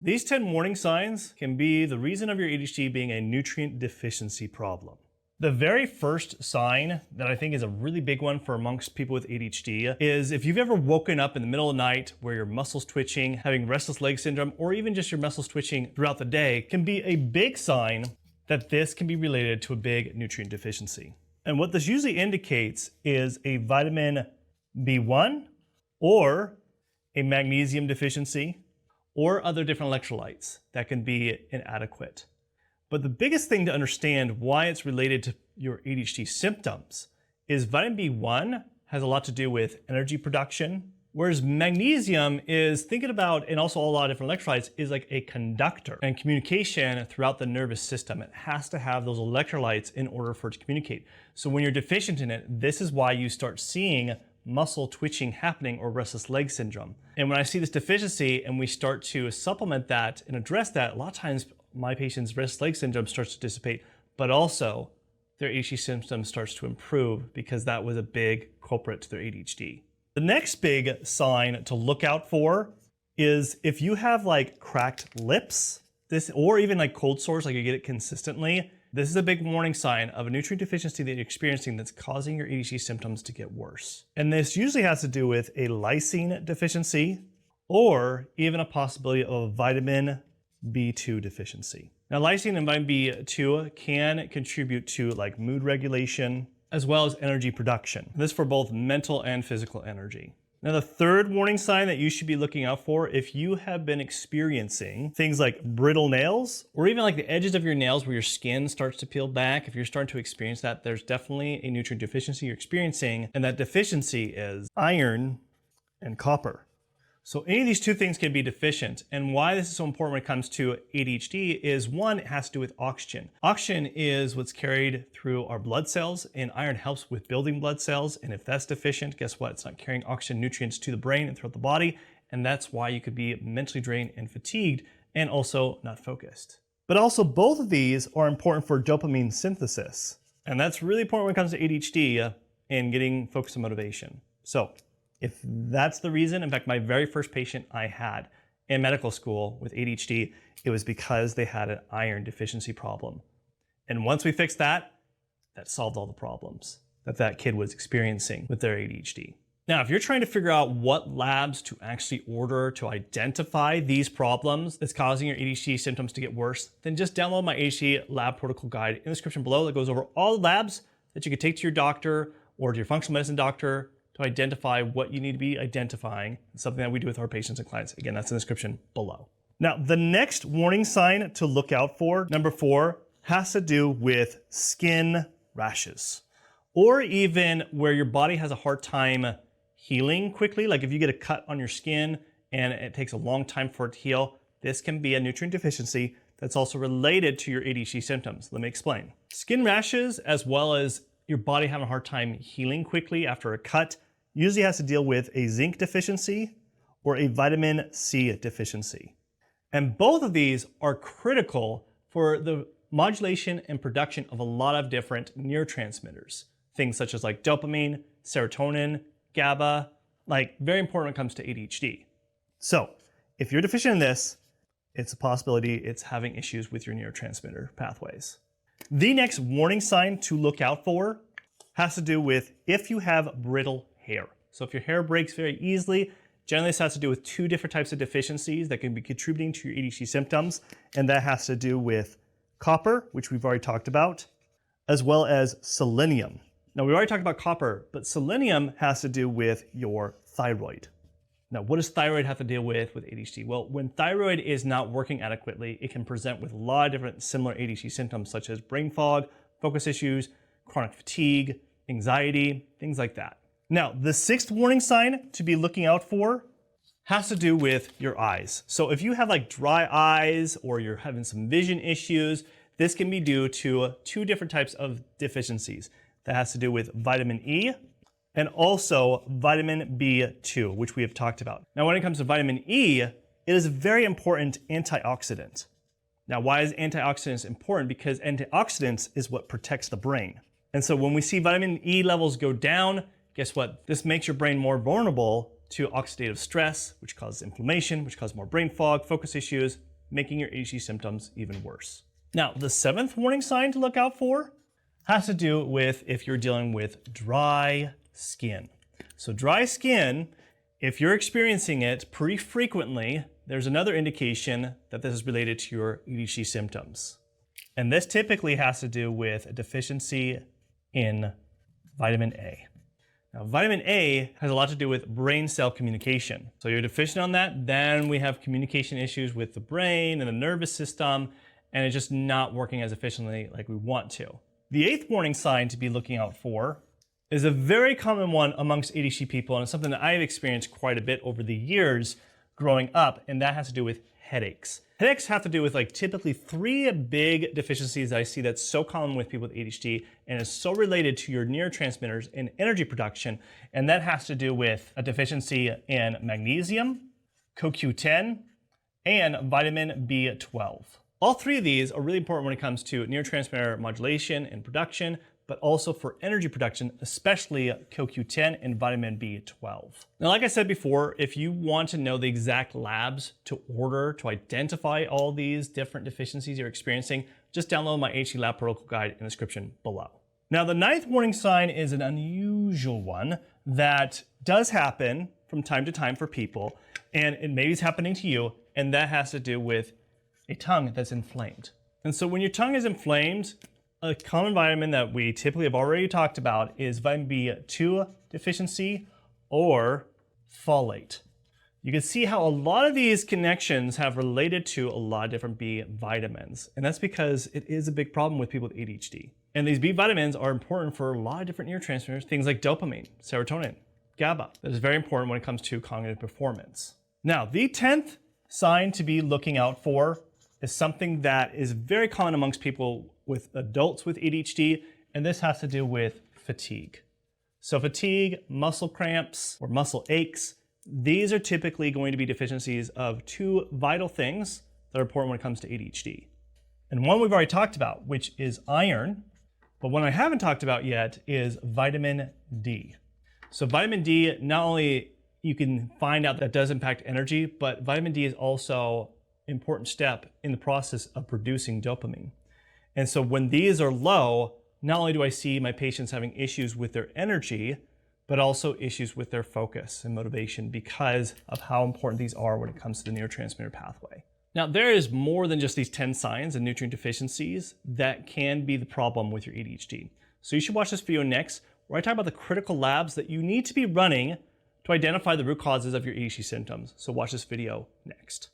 These 10 warning signs can be the reason of your ADHD being a nutrient deficiency problem. The very first sign that I think is a really big one for amongst people with ADHD is if you've ever woken up in the middle of the night where your muscles twitching, having restless leg syndrome, or even just your muscles twitching throughout the day can be a big sign that this can be related to a big nutrient deficiency. And what this usually indicates is a vitamin B1 or a magnesium deficiency or other different electrolytes that can be inadequate. But the biggest thing to understand why it's related to your ADHD symptoms is vitamin B1 has a lot to do with energy production, whereas magnesium is thinking about, and also a lot of different electrolytes, is like a conductor and communication throughout the nervous system. It has to have those electrolytes in order for it to communicate. So when you're deficient in it, this is why you start seeing muscle twitching happening or restless leg syndrome. And when I see this deficiency and we start to supplement that and address that, a lot of times my patient's restless leg syndrome starts to dissipate, but also their ADHD symptoms starts to improve because that was a big culprit to their ADHD. The next big sign to look out for is if you have like cracked lips, or even like cold sores, like you get it consistently, this is a big warning sign of a nutrient deficiency that you're experiencing that's causing your ADHD symptoms to get worse. And this usually has to do with a lysine deficiency or even a possibility of a vitamin B2 deficiency. Now, lysine and vitamin B2 can contribute to like mood regulation as well as energy production. This for both mental and physical energy. Now, the third warning sign that you should be looking out for if you have been experiencing things like brittle nails or even like the edges of your nails where your skin starts to peel back, if you're starting to experience that, there's definitely a nutrient deficiency you're experiencing, and that deficiency is iron and copper. So any of these two things can be deficient, and why this is so important when it comes to ADHD is one, it has to do with oxygen. Oxygen is what's carried through our blood cells, and iron helps with building blood cells, and if that's deficient, guess what? It's not carrying oxygen nutrients to the brain and throughout the body, and that's why you could be mentally drained and fatigued and also not focused. But also both of these are important for dopamine synthesis, and that's really important when it comes to ADHD and getting focus and motivation. So if that's the reason, in fact, my very first patient I had in medical school with ADHD, it was because they had an iron deficiency problem. And once we fixed that, that solved all the problems that that kid was experiencing with their ADHD. Now, if you're trying to figure out what labs to actually order to identify these problems that's causing your ADHD symptoms to get worse, then just download my ADHD lab protocol guide in the description below that goes over all the labs that you could take to your doctor or to your functional medicine doctor to identify what you need to be identifying. It's something that we do with our patients and clients. Again, that's in the description below. Now, the next warning sign to look out for, number 4, has to do with skin rashes, or even where your body has a hard time healing quickly. Like if you get a cut on your skin and it takes a long time for it to heal, this can be a nutrient deficiency that's also related to your ADHD symptoms. Let me explain. Skin rashes, as well as your body having a hard time healing quickly after a cut, usually has to deal with a zinc deficiency or a vitamin C deficiency. And both of these are critical for the modulation and production of a lot of different neurotransmitters. Things such as like dopamine, serotonin, GABA, like very important when it comes to ADHD. So if you're deficient in this, it's a possibility it's having issues with your neurotransmitter pathways. The next warning sign to look out for has to do with if you have brittle hair. So if your hair breaks very easily, generally this has to do with 2 different types of deficiencies that can be contributing to your ADHD symptoms, and that has to do with copper, which we've already talked about, as well as selenium. Now, we already talked about copper, but selenium has to do with your thyroid. Now, what does thyroid have to deal with ADHD? Well, when thyroid is not working adequately, it can present with a lot of different similar ADHD symptoms such as brain fog, focus issues, chronic fatigue, anxiety, things like that. Now, the 6th warning sign to be looking out for has to do with your eyes. So if you have like dry eyes or you're having some vision issues, this can be due to 2 different types of deficiencies. That has to do with vitamin E and also vitamin B2, which we have talked about. Now, when it comes to vitamin E, it is a very important antioxidant. Now, why is antioxidants important? Because antioxidants is what protects the brain. And so when we see vitamin E levels go down, guess what? This makes your brain more vulnerable to oxidative stress, which causes inflammation, which causes more brain fog, focus issues, making your ADHD symptoms even worse. Now, the 7th warning sign to look out for has to do with if you're dealing with dry skin. So dry skin, if you're experiencing it pretty frequently, there's another indication that this is related to your ADHD symptoms. And this typically has to do with a deficiency in vitamin A. Now, vitamin A has a lot to do with brain cell communication. So you're deficient on that, then we have communication issues with the brain and the nervous system, and it's just not working as efficiently like we want to. The 8th warning sign to be looking out for is a very common one amongst ADHD people, and it's something that I've experienced quite a bit over the years growing up, and that has to do with headaches. Headaches have to do with typically 3 big deficiencies that I see that's so common with people with ADHD and is so related to your neurotransmitters and energy production, and that has to do with a deficiency in magnesium, CoQ10, and vitamin B12. All 3 of these are really important when it comes to neurotransmitter modulation and production, but also for energy production, especially CoQ10 and vitamin B12. Now, like I said before, if you want to know the exact labs to order to identify all these different deficiencies you're experiencing, just download my ADHD Lab Protocol Guide in the description below. Now, the 9th warning sign is an unusual one that does happen from time to time for people, and it maybe is happening to you, and that has to do with a tongue that's inflamed. And so when your tongue is inflamed, a common vitamin that we typically have already talked about is vitamin B2 deficiency or folate. You can see how a lot of these connections have related to a lot of different B vitamins. And that's because it is a big problem with people with ADHD. And these B vitamins are important for a lot of different neurotransmitters, things like dopamine, serotonin, GABA. That is very important when it comes to cognitive performance. Now, the 10th sign to be looking out for is something that is very common amongst people with adults with ADHD, and this has to do with fatigue. So fatigue, muscle cramps, or muscle aches, these are typically going to be deficiencies of 2 vital things that are important when it comes to ADHD. And one we've already talked about, which is iron, but one I haven't talked about yet is vitamin D. So vitamin D, not only you can find out that it does impact energy, but vitamin D is also an important step in the process of producing dopamine. And so when these are low, not only do I see my patients having issues with their energy, but also issues with their focus and motivation because of how important these are when it comes to the neurotransmitter pathway. Now, there is more than just these 10 signs and nutrient deficiencies that can be the problem with your ADHD. So you should watch this video next, where I talk about the critical labs that you need to be running to identify the root causes of your ADHD symptoms. So watch this video next.